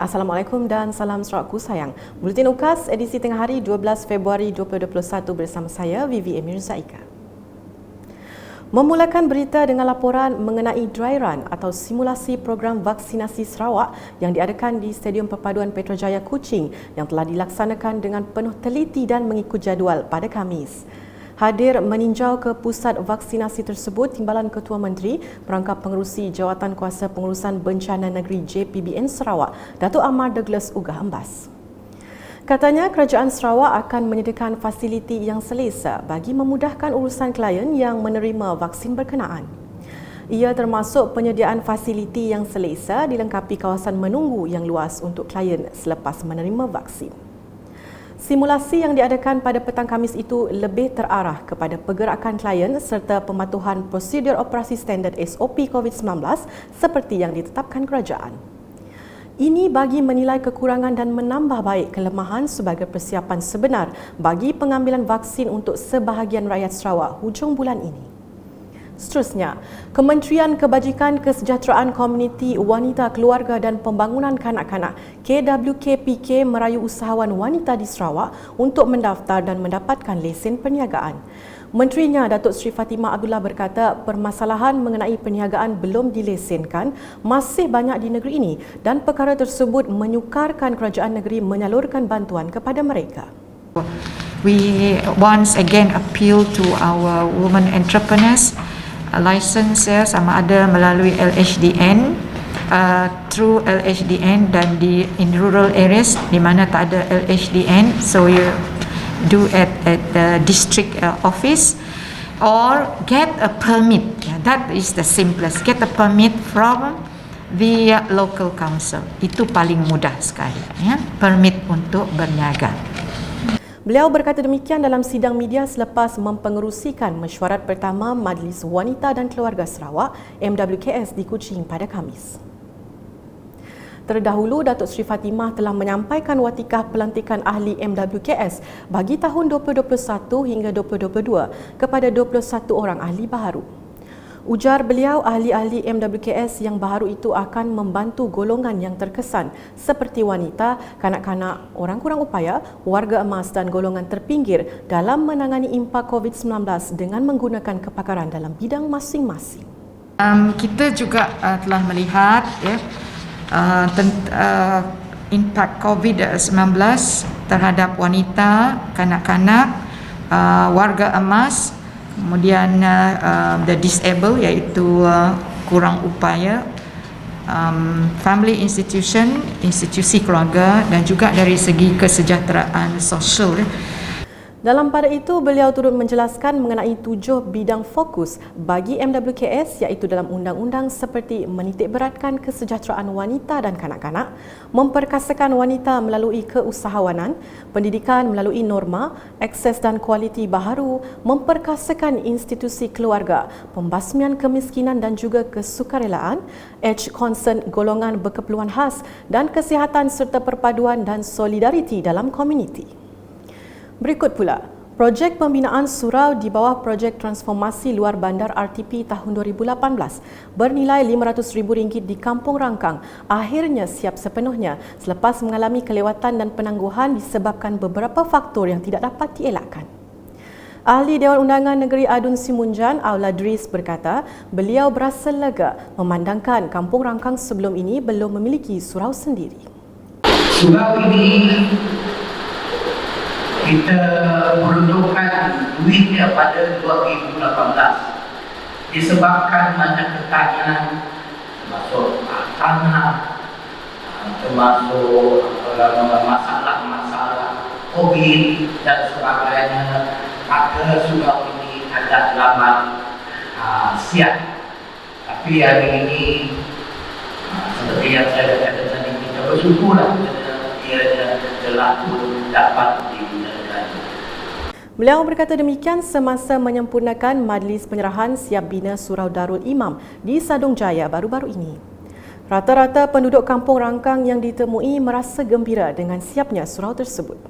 Assalamualaikum dan salam Sarawakku sayang. Buletin UKAS edisi tengah hari 12 Februari 2021 bersama saya Vivi Emir Zaika. Memulakan berita dengan laporan mengenai dry run atau simulasi program vaksinasi Sarawak yang diadakan di Stadium Perpaduan Petrojaya Kuching yang telah dilaksanakan dengan penuh teliti dan mengikut jadual pada Khamis. Hadir meninjau ke pusat vaksinasi tersebut Timbalan Ketua Menteri Perangkap Pengerusi Jawatan Kuasa Pengurusan Bencana Negeri JPBN Sarawak, Datuk Amar Douglas Ugah Embas. Katanya kerajaan Sarawak akan menyediakan fasiliti yang selesa bagi memudahkan urusan klien yang menerima vaksin berkenaan. Ia termasuk penyediaan fasiliti yang selesa dilengkapi kawasan menunggu yang luas untuk klien selepas menerima vaksin. Simulasi yang diadakan pada petang Khamis itu lebih terarah kepada pergerakan klien serta pematuhan prosedur operasi standard SOP COVID-19 seperti yang ditetapkan kerajaan. Ini bagi menilai kekurangan dan menambah baik kelemahan sebagai persiapan sebenar bagi pengambilan vaksin untuk sebahagian rakyat Sarawak hujung bulan ini. Seterusnya, Kementerian Kebajikan Kesejahteraan Komuniti Wanita Keluarga dan Pembangunan Kanak-kanak KWKPK merayu usahawan wanita di Sarawak untuk mendaftar dan mendapatkan lesen perniagaan. Menterinya Datuk Seri Fatimah Abdullah berkata permasalahan mengenai perniagaan belum dilesenkan masih banyak di negeri ini dan perkara tersebut menyukarkan kerajaan negeri menyalurkan bantuan kepada mereka. We once again appeal to our women entrepreneurs, license sama ada melalui LHDN, through LHDN dan in rural areas di mana tak ada LHDN, so you do at the district office or get a permit. That is the simplest. Get a permit from the local council. Itu paling mudah sekali, ya, permit untuk berniaga. Beliau berkata demikian dalam sidang media selepas mempengerusikan mesyuarat pertama Majlis Wanita dan Keluarga Sarawak MWKS di Kuching pada Khamis. Terdahulu, Datuk Seri Fatimah telah menyampaikan watikah pelantikan ahli MWKS bagi tahun 2021 hingga 2022 kepada 21 orang ahli baharu. Ujar beliau, ahli-ahli MWKS yang baharu itu akan membantu golongan yang terkesan seperti wanita, kanak-kanak, orang kurang upaya, warga emas dan golongan terpinggir dalam menangani impak COVID-19 dengan menggunakan kepakaran dalam bidang masing-masing. Kita juga telah melihat impak COVID-19 terhadap wanita, kanak-kanak, warga emas, kemudian the disabled iaitu kurang upaya, family institution, institusi keluarga dan juga dari segi kesejahteraan sosial. Dalam pada itu, beliau turut menjelaskan mengenai 7 bidang fokus bagi MWKS iaitu dalam undang-undang seperti menitikberatkan kesejahteraan wanita dan kanak-kanak, memperkasakan wanita melalui keusahawanan, pendidikan melalui norma, akses dan kualiti baharu, memperkasakan institusi keluarga, pembasmian kemiskinan dan juga kesukarelaan, age concern golongan berkeperluan khas dan kesihatan serta perpaduan dan solidariti dalam komuniti. Berikut pula, projek pembinaan surau di bawah projek transformasi luar bandar RTP tahun 2018 bernilai RM500,000 di Kampung Rangkang akhirnya siap sepenuhnya selepas mengalami kelewatan dan penangguhan disebabkan beberapa faktor yang tidak dapat dielakkan. Ahli Dewan Undangan Negeri Adun Simunjan, Aula Dris berkata, beliau berasa lega memandangkan Kampung Rangkang sebelum ini belum memiliki surau sendiri. Surau ini kita peruntukkan duitnya pada 2018 disebabkan banyak pertanyaan termasuk tanah, termasuk masalah COVID dan sebagainya, maka surau ini agak lambat siap. Tapi hari ini seperti yang saya katakan tadi, kita bersyukurlah ia telah pun dapat digunakan. Beliau berkata demikian semasa menyempurnakan majlis penyerahan siap bina Surau Darul Imam di Sadung Jaya baru-baru ini. Rata-rata penduduk Kampung Rangkang yang ditemui merasa gembira dengan siapnya surau tersebut.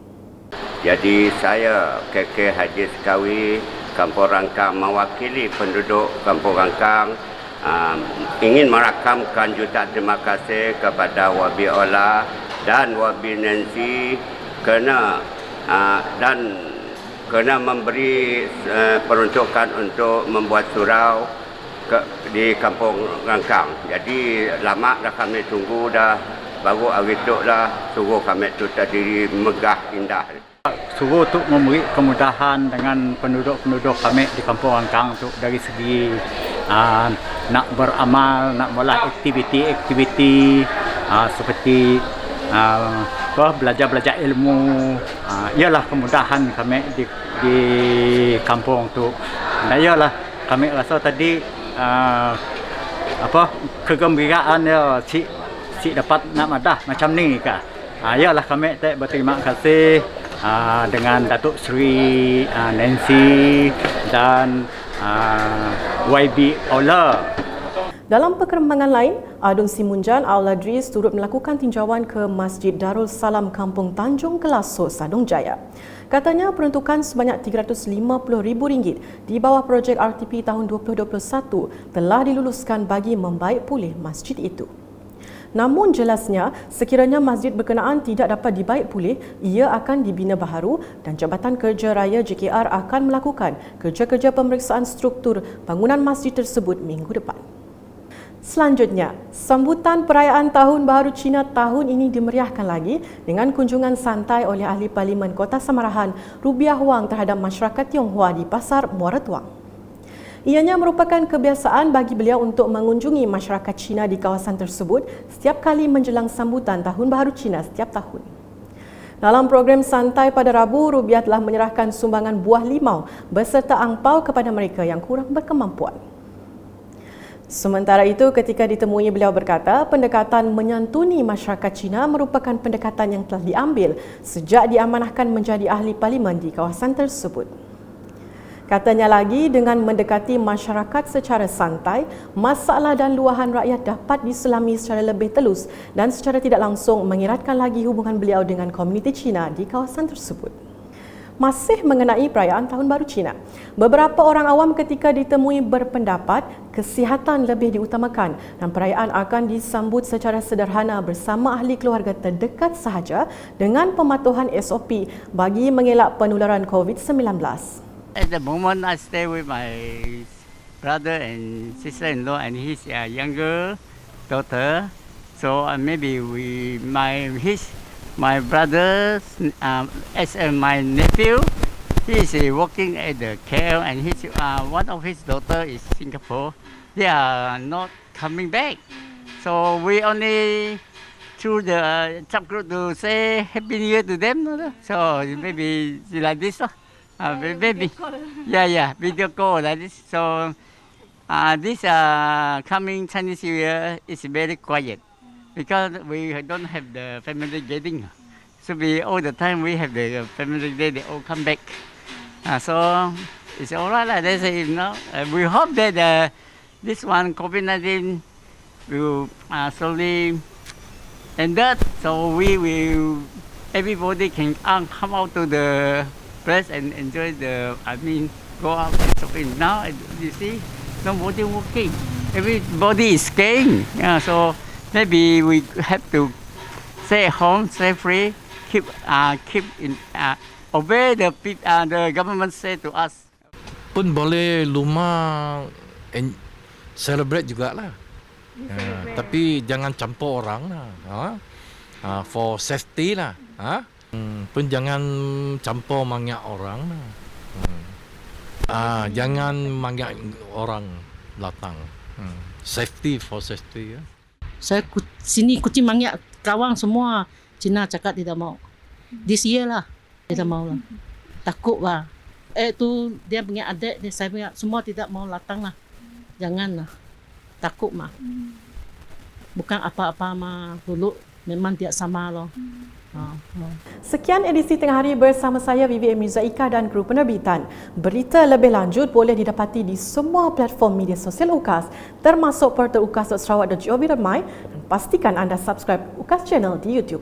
Jadi saya KK Haji Sekawi Kampung Rangkang mewakili penduduk Kampung Rangkang ingin merakamkan juta terima kasih kepada Wabi Ola dan Wabi Nancy kerana memberi peruntukan untuk membuat surau di Kampung Rangkang. Jadi lama dah kami tunggu dah, baru hari tu dah suruh kami tu terdiri megah indah. Suruh untuk memberi kemudahan dengan penduduk-penduduk kami di Kampung Rangkang tu dari segi nak beramal, nak mula aktiviti seperti belajar ilmu. Ialah kemudahan kami di kampung tu. Dan ialah kami rasa tadi kegembiraan dia si dapat nak madah macam ni ke. Ialah kami berterima kasih dengan Datuk Seri Nancy dan YB Ola. Dalam perkembangan lain, Adun Simunjan Auladris turut melakukan tinjauan ke Masjid Darul Salam Kampung Tanjung Kelasut, Sadong Jaya. Katanya peruntukan sebanyak RM350,000 di bawah projek RTP tahun 2021 telah diluluskan bagi membaik pulih masjid itu. Namun jelasnya, sekiranya masjid berkenaan tidak dapat dibaik pulih, ia akan dibina baharu dan Jabatan Kerja Raya JKR akan melakukan kerja-kerja pemeriksaan struktur bangunan masjid tersebut minggu depan. Selanjutnya, sambutan perayaan Tahun Baharu Cina tahun ini dimeriahkan lagi dengan kunjungan santai oleh Ahli Parlimen Kota Samarahan, Rubiah Wang terhadap masyarakat Tionghoa di Pasar Muara Tuang. Ianya merupakan kebiasaan bagi beliau untuk mengunjungi masyarakat Cina di kawasan tersebut setiap kali menjelang sambutan Tahun Baharu Cina setiap tahun. Dalam program santai pada Rabu, Rubiah telah menyerahkan sumbangan buah limau beserta angpau kepada mereka yang kurang berkemampuan. Sementara itu, ketika ditemui beliau berkata, pendekatan menyantuni masyarakat Cina merupakan pendekatan yang telah diambil sejak diamanahkan menjadi ahli parlimen di kawasan tersebut. Katanya lagi, dengan mendekati masyarakat secara santai, masalah dan luahan rakyat dapat diselami secara lebih telus dan secara tidak langsung mengeratkan lagi hubungan beliau dengan komuniti Cina di kawasan tersebut. Masih mengenai perayaan Tahun Baru Cina, beberapa orang awam ketika ditemui berpendapat kesihatan lebih diutamakan dan perayaan akan disambut secara sederhana bersama ahli keluarga terdekat sahaja dengan pematuhan SOP bagi mengelak penularan COVID-19. At the moment, I stay with my brother and sister-in-law and his younger daughter. So maybe my brother, as my nephew, he is working at the KL, and one of his daughter is Singapore. They are not coming back. So we only through the chat group to say Happy New Year to them. So maybe like this. Maybe, video call like this. So this coming Chinese New Year is very quiet because we don't have the family gathering. So all the time we have the family day. They all come back. So it's all right. They say, we hope that this one COVID-19 will slowly end up. So everybody can come out to the press and enjoy go out and shopping. Now you see, nobody working. Everybody is scared. So maybe we have to stay at home, stay free, keep obey the government say to us. Pun boleh rumah celebrate jugalah. Tapi jangan campur orang lah. For safety lah. Pun jangan campur banyak orang. Jangan banyak orang datang. Safety for safety. Saya sini kucing banyak kawan semua. Cina cakap tidak mau. This year lah. Tidak mau lah. Takut lah. Tu dia punya adik, saya punya semua tidak mau datang lah. Jangan lah. Takut mah. Bukan apa-apa mah dulu. Memang tidak sama loh. Sekian edisi Tengah Hari bersama saya Vivi Mirzaika dan kru penerbitan. Berita lebih lanjut boleh didapati di semua platform media sosial UKAS termasuk portal ukas.sarawak.gov.my dan pastikan anda subscribe UKAS Channel di YouTube.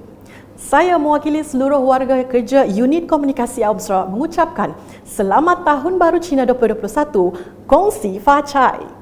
Saya mewakili seluruh warga kerja Unit Komunikasi Awam Sarawak mengucapkan Selamat Tahun Baru Cina 2021. Kongsi Fa Cai.